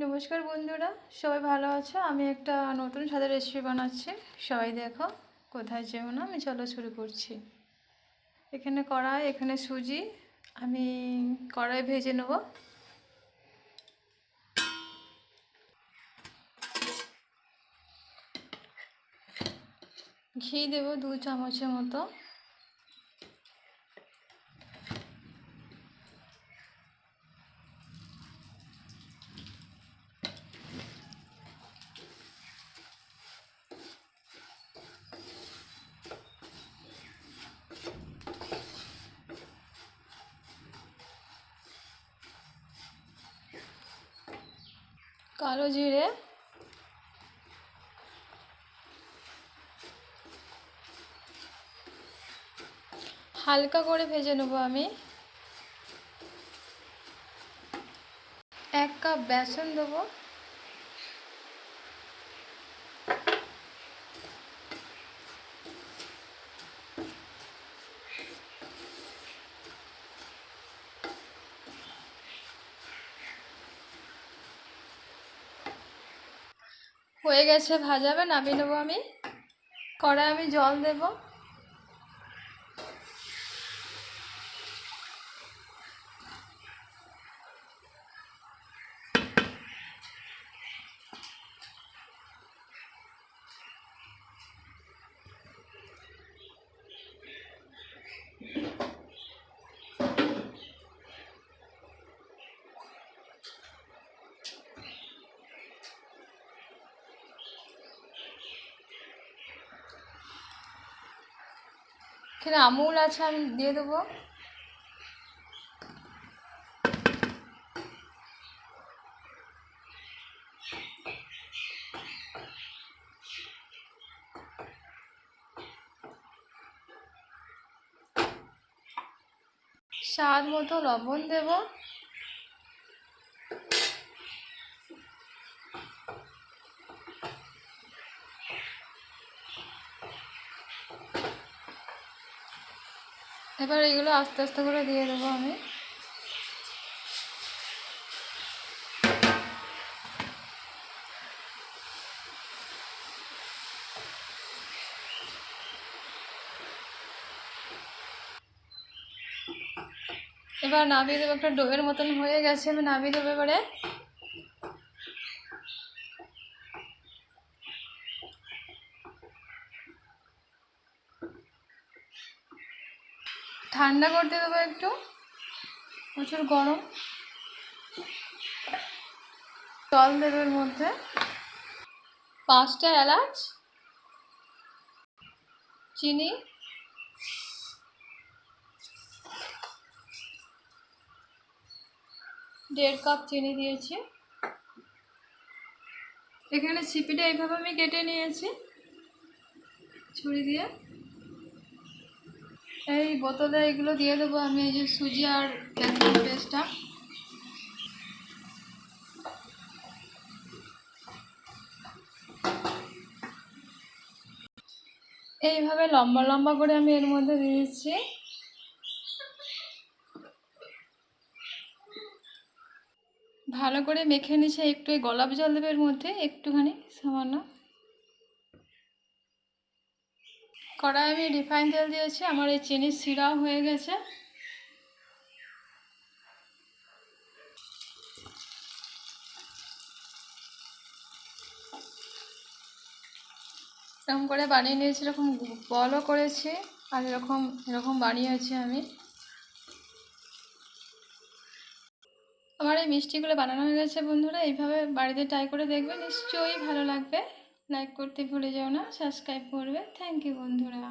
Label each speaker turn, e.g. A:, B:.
A: নমস্কার বন্ধুরা, সবাই ভালো আছো? আমি একটা নতুন স্বাদের রেসিপি বানাচ্ছি, সবাই দেখো। কোথায় যেও না, আমি চলো শুরু করছি। এখানে কড়াই, এখানে সুজি। আমি কড়াই ভেজে নেব। ঘি দেব 2 চামচের মতো। কালো জিরে, হালকা করে ভেজে নেব আমি। 1 কাপ বেসন দেবো। হয়ে গেছে ভাজাবে, নামিয়ে নেবো আমি। কড়াই আমি জল দেবো। এখানে আমুল আছে, আমি দিয়ে দেবো। স্বাদ মতো লবণ দেব। এবার এগুলো আস্তে আস্তে করে দিয়ে দেবো আমি। এবার নামিয়ে দেবো। একটা ডোয়ের মতন হয়ে গেছে, আমি নামিয়ে দেবো এবারে। ঠান্ডা করতে দেবো একটু, প্রচুর গরম। জল দেবে এর মধ্যে। 5টা এলাচ, চিনি, দেড় কাপ চিনি দিয়েছি। এখানে ছিপিটা এইভাবে আমি কেটে নিয়েছি ছুরি দিয়ে। এই বোতলে এগুলো দিয়ে দেবো আমি, এই যে সুজি আর বেসন পেস্টটা। এইভাবে লম্বা লম্বা করে আমি এর মধ্যে দিয়েছি। ভালো করে মেখে নিচ্ছে। একটু গোলাপ জল দেবে এর মধ্যে, একটুখানি সামান্য। কড়াই আমি রিফাইন তেল দিয়েছি। আমার এই চিনির সিরাও হয়ে গেছে। এরকম করে বানিয়ে নিয়েছি, এরকম বলও করেছি, আর এরকম এরকম বানিয়েছি আমি। আমার এই মিষ্টিগুলো বানানো হয়ে গেছে বন্ধুরা। এইভাবে বাড়িতে ট্রাই করে দেখবে, নিশ্চয়ই ভালো লাগবে। লাইক করতে ভুলে যেও না, সাবস্ক্রাইব করবে। থ্যাংক ইউ বন্ধুরা।